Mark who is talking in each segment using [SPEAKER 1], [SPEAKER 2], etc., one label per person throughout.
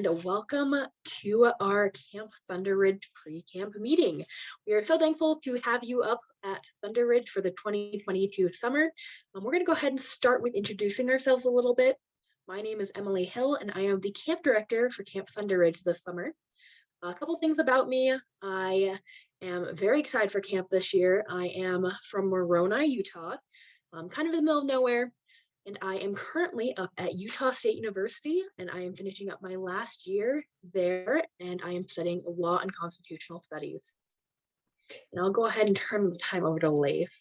[SPEAKER 1] and welcome to our Camp Thunder Ridge pre-camp meeting. We are so thankful to have you up at Thunder Ridge for the 2022 summer. We're going to go ahead and start with introducing ourselves a little bit. My name is Emily Hill, and I am the camp director for Camp Thunder Ridge this summer. A couple things about me. I am very excited for camp this year. I am from Moroni, Utah, kind of in the middle of nowhere. And I am currently up at Utah State University, and I am finishing up my last year there, and I am studying law and constitutional studies. And I'll go ahead and turn the time over to Leif.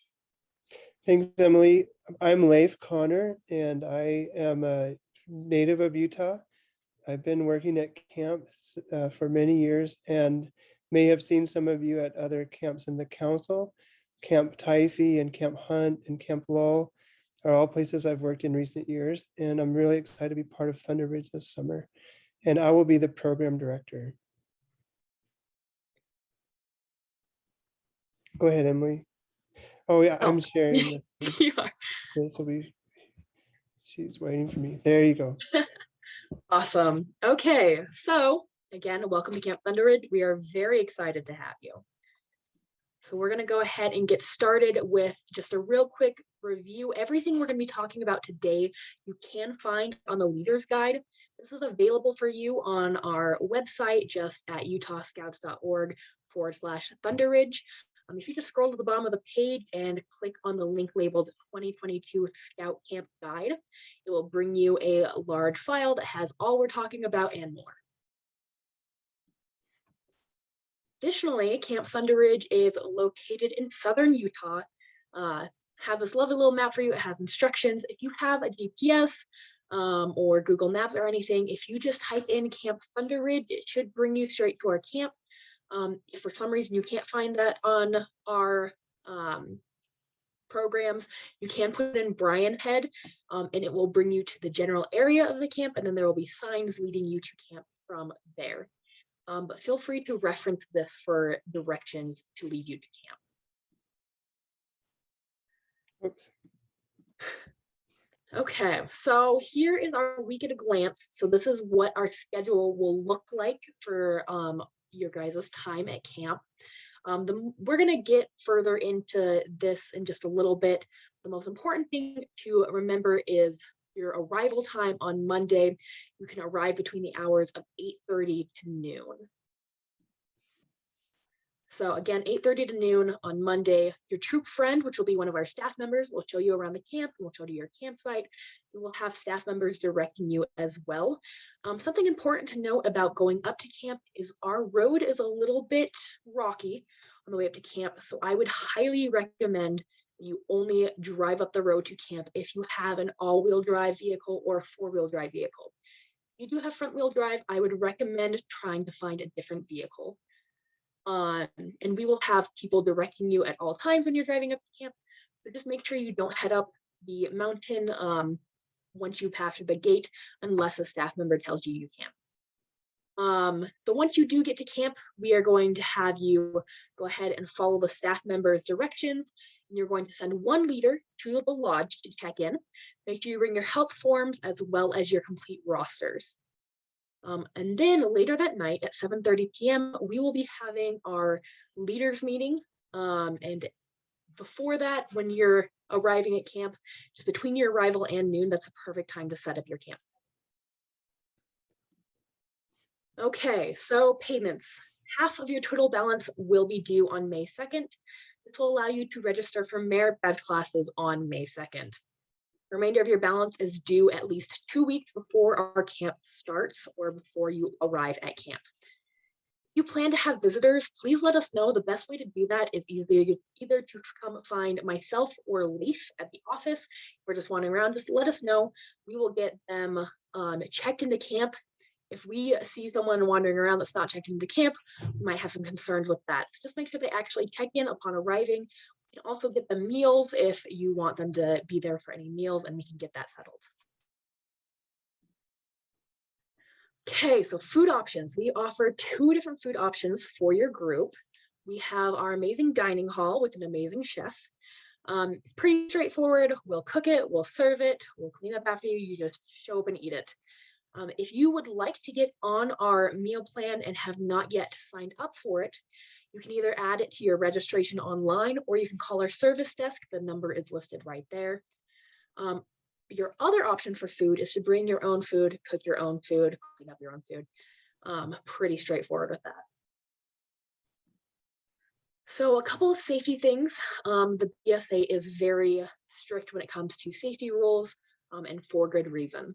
[SPEAKER 2] Thanks, Emily. I'm Leif Connor, and I am a native of Utah. I've been working at camps for many years and may have seen some of you at other camps in the council. Camp Typhy and Camp Hunt and Camp Lowell are all places I've worked in recent years, and I'm really excited to be part of Thunder Ridge this summer. And I will be the program director. Go ahead, Emily. Oh yeah, I'm sharing.
[SPEAKER 1] You are.
[SPEAKER 2] This will be, she's waiting for me. There you go.
[SPEAKER 1] Awesome. Okay, so again, welcome to Camp Thunder Ridge. We are very excited to have you. So we're going to go ahead and get started with just a real quick review. Everything we're going to be talking about today, you can find on the Leader's Guide. This is available for you on our website, just at utahscouts.org/Thunder Ridge. If you just scroll to the bottom of the page and click on the link labeled 2022 Scout Camp Guide, it will bring you a large file that has all we're talking about and more. Additionally, Camp Thunder Ridge is located in southern Utah. Have this lovely little map for you. It has instructions. If you have a GPS or Google Maps or anything, if you just type in Camp Thunder Ridge, it should bring you straight to our camp. If for some reason you can't find that on our programs, you can put in Bryan Head, and it will bring you to the general area of the camp, and then there will be signs leading you to camp from there. But feel free to reference this for directions to lead you to camp.
[SPEAKER 2] Oops.
[SPEAKER 1] Okay, so here is our week at a glance. So this is what our schedule will look like for your guys' time at camp. We're going to get further into this in just a little bit. The most important thing to remember is your arrival time on Monday. You can arrive between the hours of 8:30 to noon. So again, 8:30 to noon on Monday. Your troop friend, which will be one of our staff members, will show you around the camp and will show you your campsite. You will have staff members directing you as well. Something important to note about going up to camp is our road is a little bit rocky on the way up to camp. So I would highly recommend you only drive up the road to camp if you have an all-wheel drive vehicle or a four-wheel drive vehicle. If you do have front-wheel drive, I would recommend trying to find a different vehicle. And we will have people directing you at all times when you're driving up to camp. So just make sure you don't head up the mountain once you pass through the gate, unless a staff member tells you you can. So once you do get to camp, we are going to have you go ahead and follow the staff member's directions. And you're going to send one leader to the lodge to check in. Make sure you bring your health forms as well as your complete rosters. And then later that night at 7:30 p.m., we will be having our leaders meeting. And before that, when you're arriving at camp, just between your arrival and noon, that's a perfect time to set up your campsite. Okay, so payments. Half of your total balance will be due on May 2nd. This will allow you to register for merit badge classes on May 2nd. The remainder of your balance is due at least 2 weeks before our camp starts or before you arrive at camp. If you plan to have visitors, please let us know. The best way to do that is either to come find myself or Leif at the office. If we're just wandering around, just let us know. We will get them checked into camp. If we see someone wandering around that's not checked into camp, we might have some concerns with that. So just make sure they actually check in upon arriving. You can also get the meals if you want them to be there for any meals, and we can get that settled. Okay, so food options. We offer 2 different food options for your group. We have our amazing dining hall with an amazing chef. It's pretty straightforward. We'll cook it, we'll serve it, we'll clean up after you. You just show up and eat it. If you would like to get on our meal plan and have not yet signed up for it, you can either add it to your registration online or you can call our service desk. The number is listed right there. Your other option for food is to bring your own food, cook your own food, clean up your own food. Pretty straightforward with that. So a couple of safety things. The BSA is very strict when it comes to safety rules, and for good reason.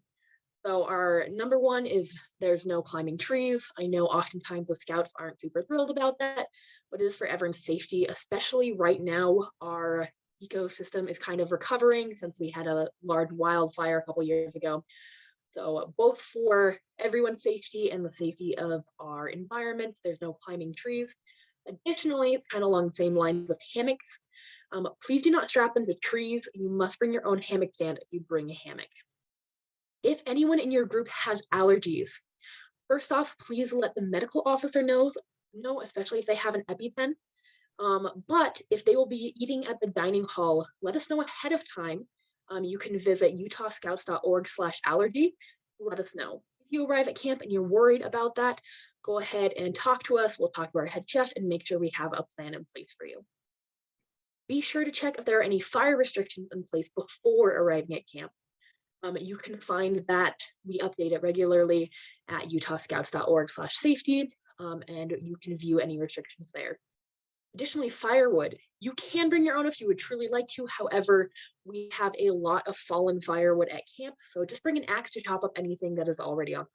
[SPEAKER 1] So our number one is there's no climbing trees. I know oftentimes the scouts aren't super thrilled about that, but it is for everyone's safety, especially right now. Our ecosystem is kind of recovering since we had a large wildfire a couple years ago. So both for everyone's safety and the safety of our environment, there's no climbing trees. Additionally, it's kind of along the same line with hammocks. Please do not strap them to trees. You must bring your own hammock stand if you bring a hammock. If anyone in your group has allergies, first off, please let the medical officer know, especially if they have an EpiPen. But if they will be eating at the dining hall, let us know ahead of time. You can visit utahscouts.org/allergy. Let us know. If you arrive at camp and you're worried about that, go ahead and talk to us. We'll talk to our head chef and make sure we have a plan in place for you. Be sure to check if there are any fire restrictions in place before arriving at camp. You can find that we update it regularly at utahscouts.org/safety, and you can view any restrictions there. Additionally, firewood. You can bring your own if you would truly like to. However, we have a lot of fallen firewood at camp, so just bring an axe to chop up anything that is already on the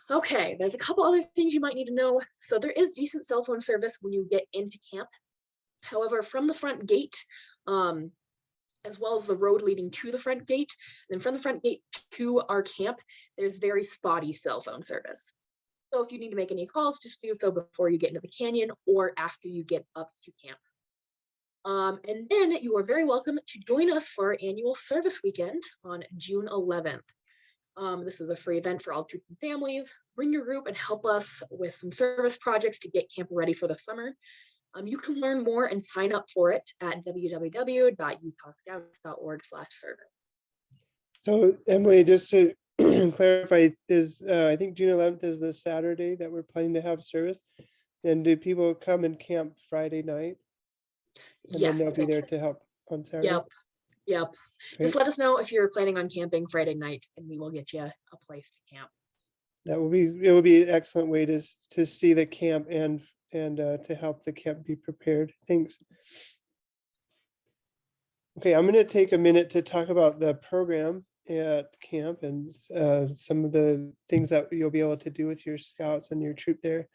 [SPEAKER 1] ground. Okay, there's a couple other things you might need to know. So there is decent cell phone service when you get into camp. However, from the front gate, as well as the road leading to the front gate, then from the front gate to our camp, there's very spotty cell phone service. So if you need to make any calls, just do so before you get into the canyon or after you get up to camp. And then you are very welcome to join us for our annual service weekend on June 11th. This is a free event for all troops and families. Bring your group and help us with some service projects to get camp ready for the summer. You can learn more and sign up for it at www.utahscouts.org/service.
[SPEAKER 2] So Emily, just to clarify, is I think June 11th is the Saturday that we're planning to have service. And do people come and camp Friday night? And
[SPEAKER 1] Yes.
[SPEAKER 2] then they'll be there to help on Saturday?
[SPEAKER 1] Yep.
[SPEAKER 2] Great.
[SPEAKER 1] Just let us know if you're planning on camping Friday night and we will get you a place to camp.
[SPEAKER 2] It will be an excellent way to see the camp and to help the camp be prepared. Thanks. Okay, I'm going to take a minute to talk about the program at camp and some of the things that you'll be able to do with your scouts and your troop there.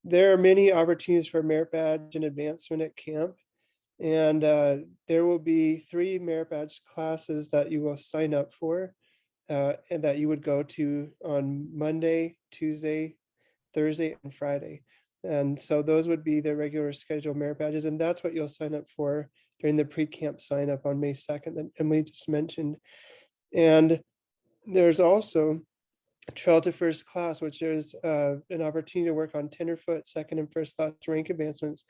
[SPEAKER 2] There are many opportunities for merit badge and advancement at camp. And there will be 3 merit badge classes that you will sign up for and that you would go to on Monday, Tuesday, Thursday, and Friday. And so those would be the regular scheduled merit badges. And that's what you'll sign up for during the pre-camp sign up on May 2nd that Emily just mentioned. And there's also Trail to First Class, which is an opportunity to work on tenderfoot, second and first class rank advancements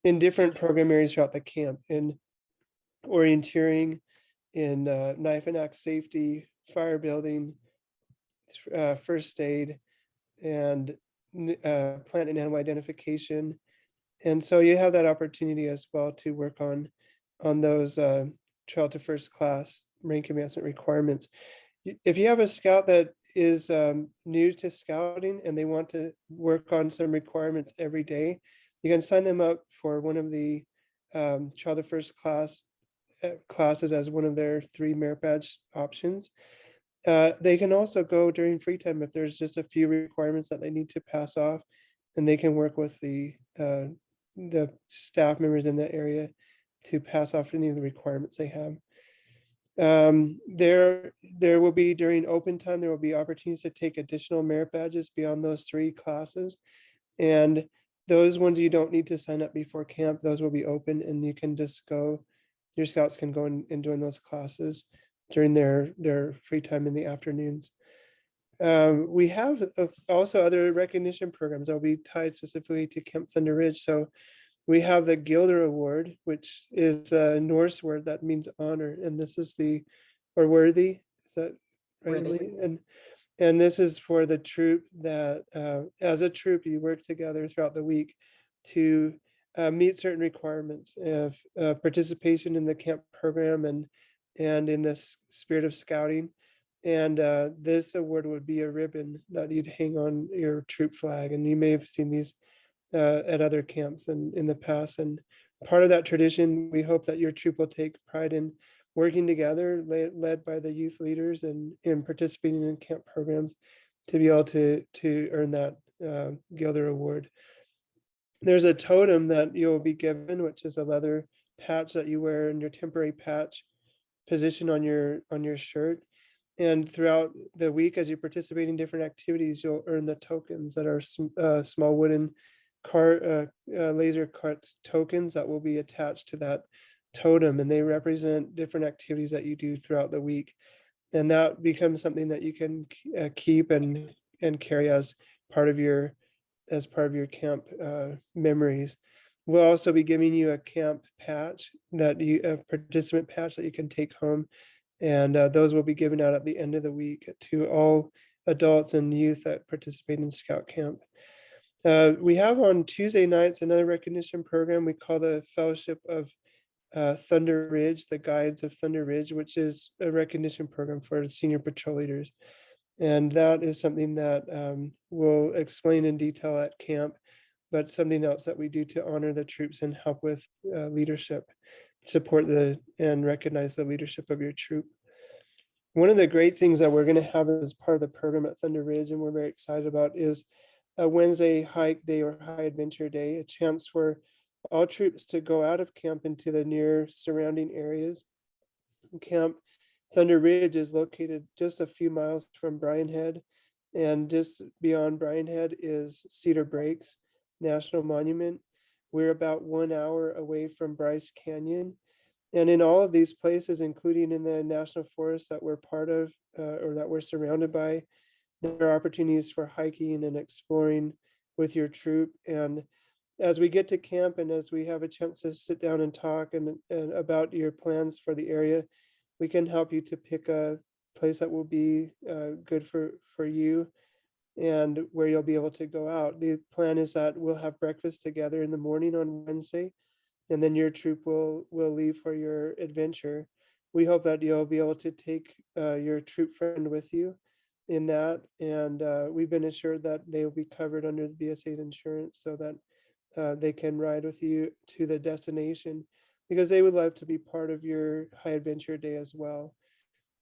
[SPEAKER 2] in different program areas throughout the camp, in orienteering, in knife and axe safety, fire building, first aid, and plant and animal identification. And so you have that opportunity as well to work on those Trail to First Class rank advancement requirements. If you have a scout that is new to scouting and they want to work on some requirements every day, you can sign them up for one of the Trail to First Class classes as one of their 3 merit badge options. They can also go during free time if there's just a few requirements that they need to pass off, and they can work with the staff members in that area to pass off any of the requirements they have. There will be, during open time, there will be opportunities to take additional merit badges beyond those 3 classes. And those ones you don't need to sign up before camp, those will be open and you can just go, your scouts can go and join those classes during their free time in the afternoons. We have also other recognition programs that will be tied specifically to Camp Thunder Ridge. So we have the Gilder Award, which is a Norse word that means honor. And this is or worthy. Is that
[SPEAKER 1] Where
[SPEAKER 2] right,
[SPEAKER 1] they would,
[SPEAKER 2] Lee? And this is for the troop that, as a troop, you work together throughout the week to meet certain requirements of participation in the camp program and in this spirit of scouting. And this award would be a ribbon that you'd hang on your troop flag. And you may have seen these at other camps in the past. And part of that tradition, we hope that your troop will take pride in working together, led by the youth leaders and participating in camp programs to be able to earn that Gilder Award. There's a totem that you'll be given, which is a leather patch that you wear in your temporary patch position on your shirt. And throughout the week, as you participate in different activities, you'll earn the tokens that are small wooden laser cut tokens that will be attached to that totem, and they represent different activities that you do throughout the week. And that becomes something that you can keep and carry as part of your camp memories. We'll also be giving you a camp patch a participant patch that you can take home, and those will be given out at the end of the week to all adults and youth that participate in Scout Camp. We have on Tuesday nights another recognition program we call the Fellowship of Thunder Ridge, the Guides of Thunder Ridge, which is a recognition program for senior patrol leaders. And that is something that we'll explain in detail at camp, but something else that we do to honor the troops and help with leadership, support and recognize the leadership of your troop. One of the great things that we're going to have as part of the program at Thunder Ridge, and we're very excited about, is a Wednesday hike day or high adventure day, a chance for all troops to go out of camp into the near surrounding areas. Camp Thunder Ridge is located just a few miles from Bryan Head, and just beyond Bryan Head is Cedar Breaks National Monument. We're about 1 hour away from Bryce Canyon. And in all of these places, including in the national forest that we're part of or that we're surrounded by, there are opportunities for hiking and exploring with your troop. And as we get to camp and as we have a chance to sit down and talk and about your plans for the area, we can help you to pick a place that will be good for you and where you'll be able to go out. The plan is that we'll have breakfast together in the morning on Wednesday, and then your troop will leave for your adventure. We hope that you'll be able to take your troop friend with you in that, and we've been assured that they will be covered under the BSA's insurance so that they can ride with you to the destination, because they would love to be part of your high adventure day as well.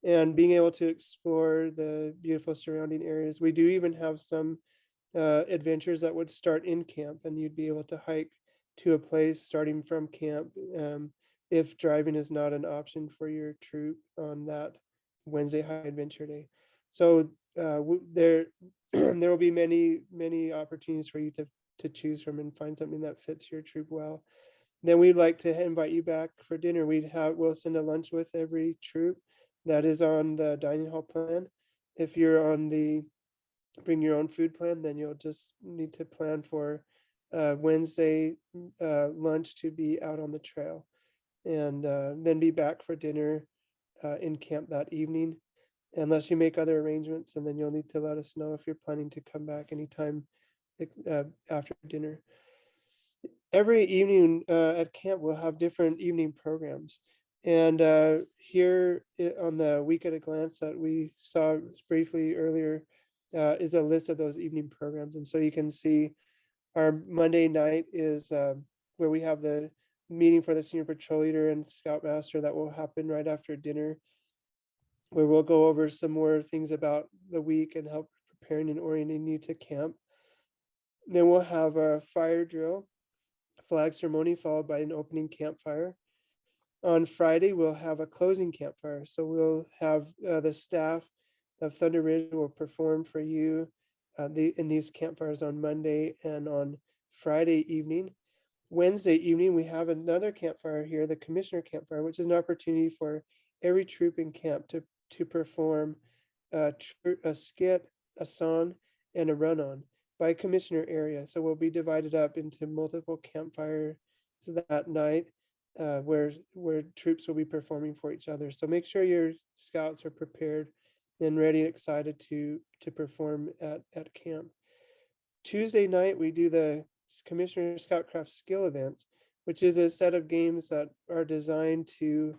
[SPEAKER 2] And being able to explore the beautiful surrounding areas. We do even have some adventures that would start in camp, and you'd be able to hike to a place starting from camp if driving is not an option for your troop on that Wednesday high adventure day. So there there will be many opportunities for you to choose from and find something that fits your troop well. Then we'd like to invite you back for dinner. We'll send a lunch with every troop that is on the dining hall plan. If you're on the bring your own food plan, then you'll just need to plan for Wednesday lunch to be out on the trail, and then be back for dinner in camp that evening, unless you make other arrangements, and then you'll need to let us know if you're planning to come back anytime after dinner. Every evening at camp, we'll have different evening programs. And here on the week at a glance that we saw briefly earlier is a list of those evening programs. And so you can see our Monday night is where we have the meeting for the senior patrol leader and scoutmaster that will happen right after dinner, where we'll go over some more things about the week and help preparing and orienting you to camp. Then we'll have a fire drill, flag ceremony, followed by an opening campfire. On Friday, we'll have a closing campfire. So we'll have the staff of Thunder Ridge will perform for you in these campfires on Monday and on Friday evening. Wednesday evening, we have another campfire here, the Commissioner Campfire, which is an opportunity for every troop in camp to perform a skit, a song, and a run-on by commissioner area. So we'll be divided up into multiple campfires that night. where troops will be performing for each other. So make sure your scouts are prepared and ready and excited to perform at camp. Tuesday night, we do the Commissioner Scoutcraft skill events, which is a set of games that are designed to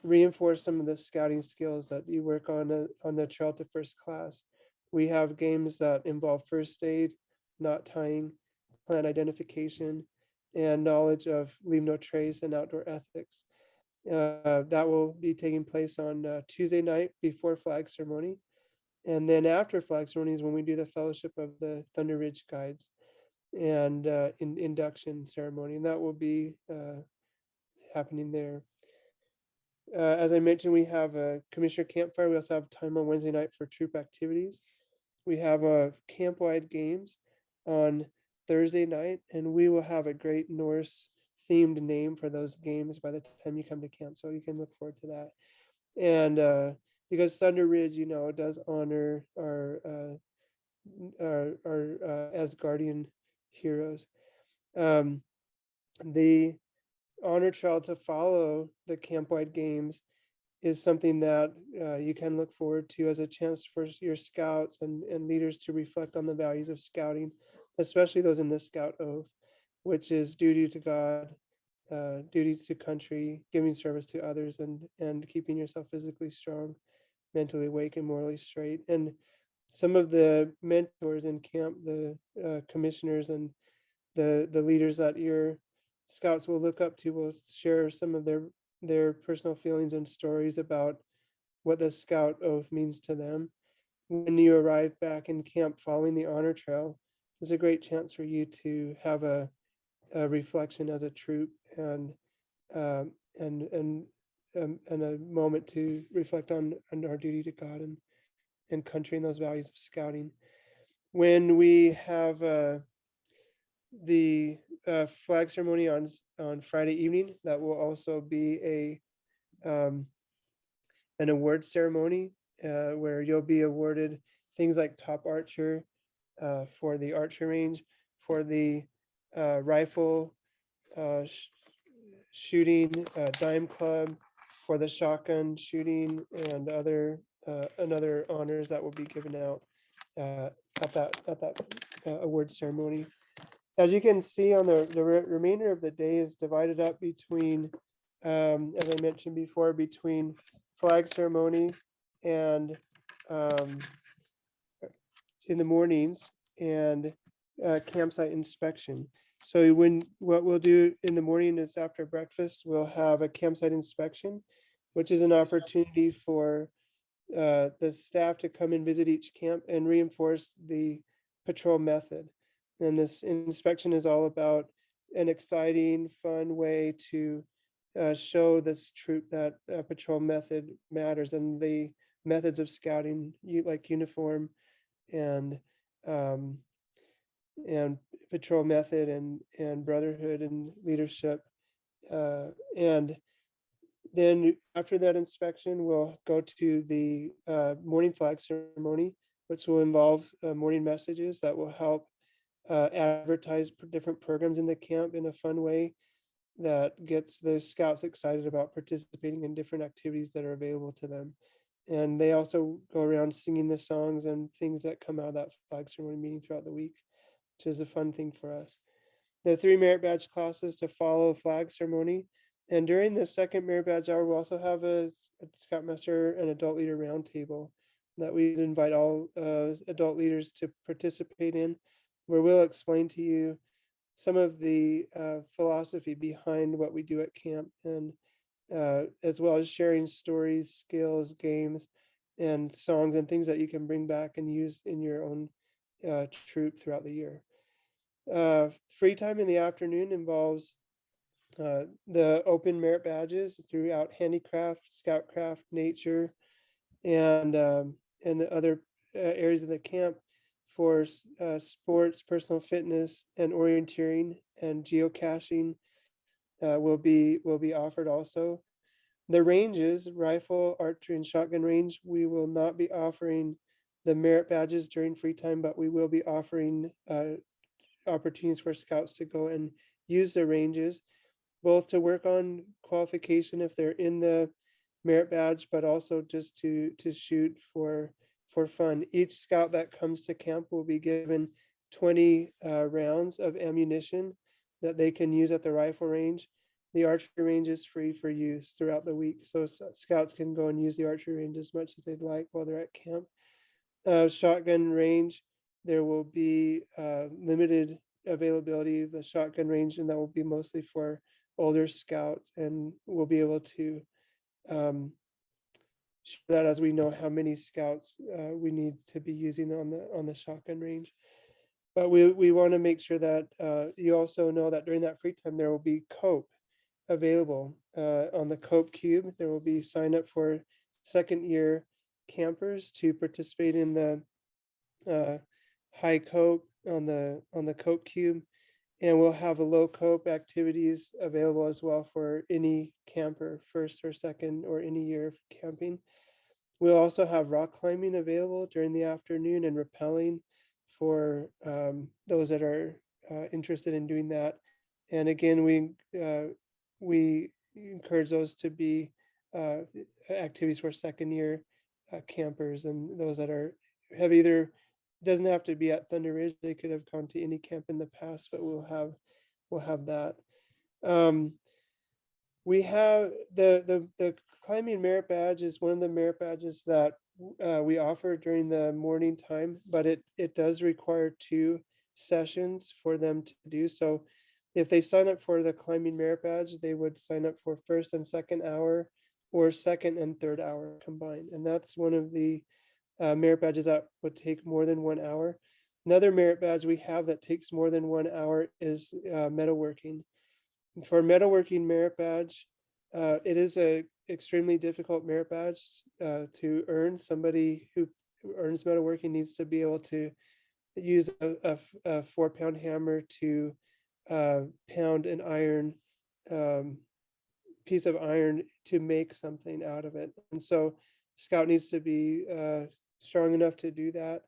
[SPEAKER 2] reinforce some of the scouting skills that you work on the trail to first class. We have games that involve first aid, knot tying, plant identification, and knowledge of leave no trace and outdoor ethics. That will be taking place on Tuesday night before flag ceremony. And then after flag ceremony is when we do the fellowship of the Thunder Ridge Guides and induction ceremony. And that will be happening there. As I mentioned, we have a commissioner campfire. We also have time on Wednesday night for troop activities. We have a camp-wide games on Thursday night, and we will have a great Norse themed name for those games by the time you come to camp. So you can look forward to that. And because Thunder Ridge, does honor our Asgardian heroes. The honor trail to follow the camp-wide games is something that you can look forward to as a chance for your scouts and leaders to reflect on the values of scouting, especially those in the Scout Oath, which is duty to God, duty to country, giving service to others, and keeping yourself physically strong, mentally awake, and morally straight. And some of the mentors in camp, the commissioners and the leaders that your scouts will look up to will share some of their personal feelings and stories about what the Scout Oath means to them. When you arrive back in camp following the honor trail, there's a great chance for you to have a reflection as a troop um, and and and a moment to reflect on our duty to God and country and those values of scouting. When we have the flag ceremony on Friday evening, that will also be an award ceremony where you'll be awarded things like top archer for the archer range, for the rifle shooting, dime club, for the shotgun shooting, and other honors that will be given out at that award ceremony. As you can see on the remainder of the day is divided up between, as I mentioned before, between flag ceremony and in the mornings and campsite inspection. So what we'll do in the morning is after breakfast, we'll have a campsite inspection, which is an opportunity for the staff to come and visit each camp and reinforce the patrol method. And this inspection is all about an exciting, fun way to show this troop that patrol method matters and the methods of scouting, like uniform and um, and patrol method and brotherhood and leadership. And then after that inspection, we'll go to the morning flag ceremony, which will involve morning messages that will help advertise different programs in the camp in a fun way that gets the scouts excited about participating in different activities that are available to them. And they also go around singing the songs and things that come out of that flag ceremony meeting throughout the week, which is a fun thing for us. The 3 merit badge classes to follow flag ceremony. And during the second merit badge hour, we'll also have a Scoutmaster and adult leader roundtable that we invite all adult leaders to participate in, where we'll explain to you some of the philosophy behind what we do at camp, and as well as sharing stories, skills, games, and songs and things that you can bring back and use in your own troop throughout the year. Free time in the afternoon involves the open merit badges throughout handicraft, scoutcraft, nature, and the other areas of the camp for sports, personal fitness, and orienteering and geocaching will be offered also. The ranges, rifle, archery, and shotgun range, we will not be offering the merit badges during free time, but we will be offering opportunities for scouts to go and use the ranges both to work on qualification if they're in the merit badge, but also just to shoot for fun. Each scout that comes to camp will be given 20 rounds of ammunition that they can use at the rifle range. The archery range is free for use throughout the week, so scouts can go and use the archery range as much as they'd like while they're at camp. Shotgun range, there will be limited availability of the shotgun range, and that will be mostly for older scouts, and we'll be able to show that as we know how many scouts we need to be using on the shotgun range. But we want to make sure that you also know that during that free time there will be cope available on the cope cube. There will be sign up for second year campers to participate in the high cope on the cope cube, and we'll have a low cope activities available as well for any camper, first or second or any year of camping. We'll also have rock climbing available during the afternoon and rappelling for those that are interested in doing that. And again, we encourage those to be activities for second year campers, and those that have either, doesn't have to be at Thunder Ridge, they could have gone to any camp in the past, but we'll have that. We have the climbing merit badge is one of the merit badges that we offer during the morning time, but it does require 2 sessions for them to do. So if they sign up for the climbing merit badge, they would sign up for first and second hour or second and third hour combined. And that's one of the merit badges that would take more than 1 hour. Another merit badge we have that takes more than 1 hour is metalworking. For metalworking merit badge, it is a extremely difficult merit badge to earn. Somebody who earns metalworking needs to be able to use a 4-pound hammer to pound an iron piece of iron to make something out of it. And so scout needs to be strong enough to do that.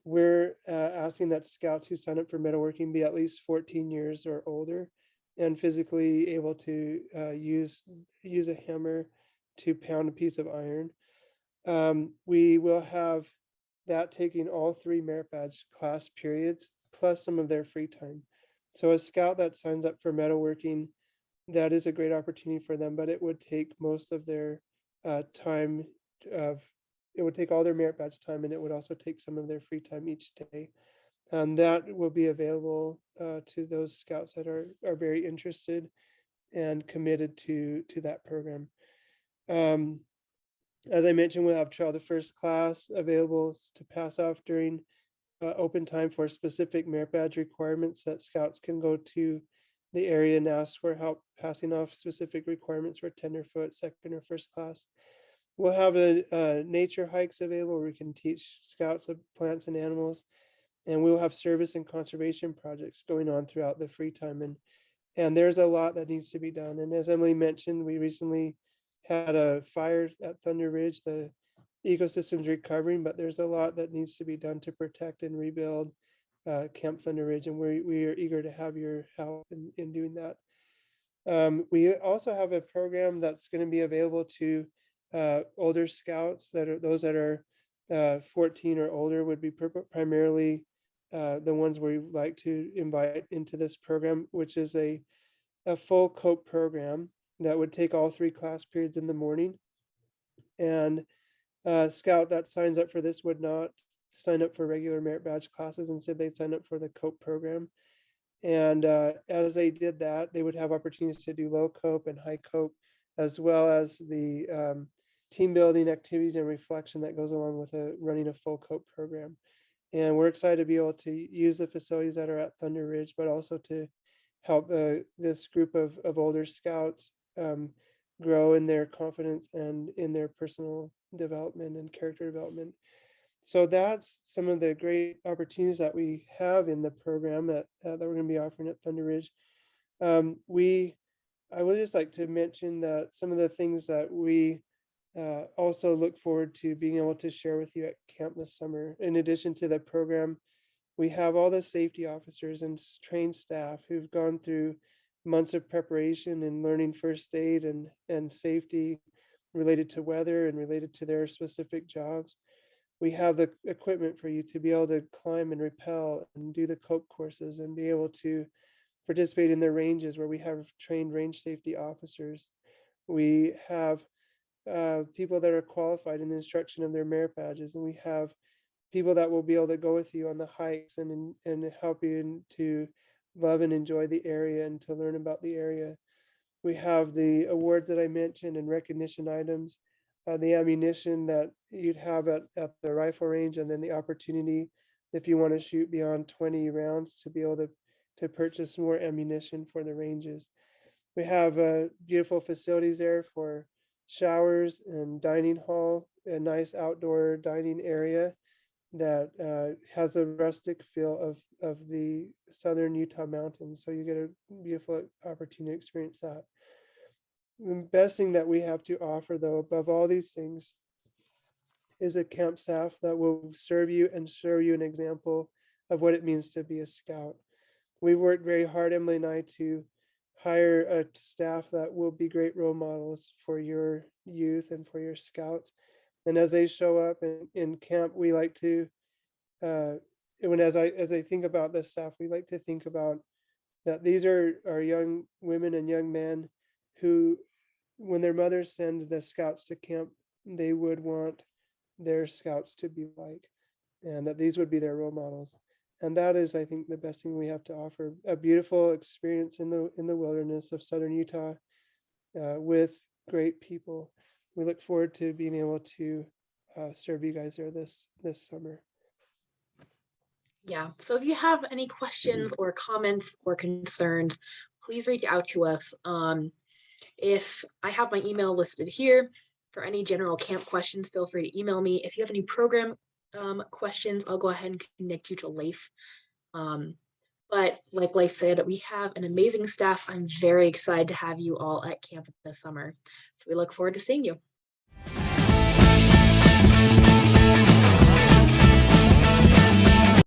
[SPEAKER 2] We're asking that scouts who sign up for metalworking be at least 14 years or older and physically able to use a hammer to pound a piece of iron. We will have that taking all 3 merit badge class periods plus some of their free time. So a scout that signs up for metalworking, that is a great opportunity for them, but it would take most of their time of, it would take all their merit badge time, and it would also take some of their free time each day. That will be available to those scouts that are very interested and committed to that program. As I mentioned, we'll have Trail to First class available to pass off during open time for specific merit badge requirements that scouts can go to the area and ask for help passing off specific requirements for tenderfoot, second or first class. We'll have nature hikes available where we can teach scouts of plants and animals, and we'll have service and conservation projects going on throughout the free time. And there's a lot that needs to be done. And as Emily mentioned, we recently had a fire at Thunder Ridge. The ecosystem's recovering, but there's a lot that needs to be done to protect and rebuild Camp Thunder Ridge, and we are eager to have your help in doing that. We also have a program that's going to be available to older scouts, that are those that are 14 or older would be primarily the ones we like to invite into this program, which is a full COPE program that would take all 3 class periods in the morning. And scout that signs up for this would not sign up for regular merit badge classes. Instead, they'd sign up for the COPE program. And as they did that, they would have opportunities to do low COPE and high COPE, as well as the team building activities and reflection that goes along with running a full COPE program. And we're excited to be able to use the facilities that are at Thunder Ridge, but also to help this group of older scouts grow in their confidence and in their personal development and character development. So that's some of the great opportunities that we have in the program that we're going to be offering at Thunder Ridge. I would just like to mention that some of the things that we also look forward to being able to share with you at camp this summer. In addition to the program, we have all the safety officers and trained staff who've gone through months of preparation and learning first aid and safety related to weather and related to their specific jobs. We have the equipment for you to be able to climb and rappel and do the cope courses and be able to participate in their ranges where we have trained range safety officers. We have people that are qualified in the instruction of their merit badges, and we have people that will be able to go with you on the hikes and help you to love and enjoy the area and to learn about the area. We have the awards that I mentioned and recognition items, the ammunition that you'd have at the rifle range, and then the opportunity if you want to shoot beyond 20 rounds to be able to purchase more ammunition for the ranges. We have beautiful facilities there for showers and dining hall, a nice outdoor dining area that has a rustic feel of the southern Utah mountains. So you get a beautiful opportunity to experience that. The best thing that we have to offer, though, above all these things, is a camp staff that will serve you and show you an example of what it means to be a scout. We've worked very hard, Emily and I, to hire a staff that will be great role models for your youth and for your scouts. And as they show up in camp, we like to, as I think about this staff, we like to think about that these are young women and young men who, when their mothers send the scouts to camp, they would want their scouts to be like, and that these would be their role models. And that is, I think, the best thing we have to offer: a beautiful experience in the wilderness of southern Utah with great people. We look forward to being able to serve you guys there this summer.
[SPEAKER 1] Yeah, so if you have any questions or comments or concerns, please reach out to us. If I have my email listed here, for any general camp questions, feel free to email me. If you have any program questions, I'll go ahead and connect you to Leif. But like Leif said, we have an amazing staff. I'm very excited to have you all at camp this summer. So we look forward to seeing you.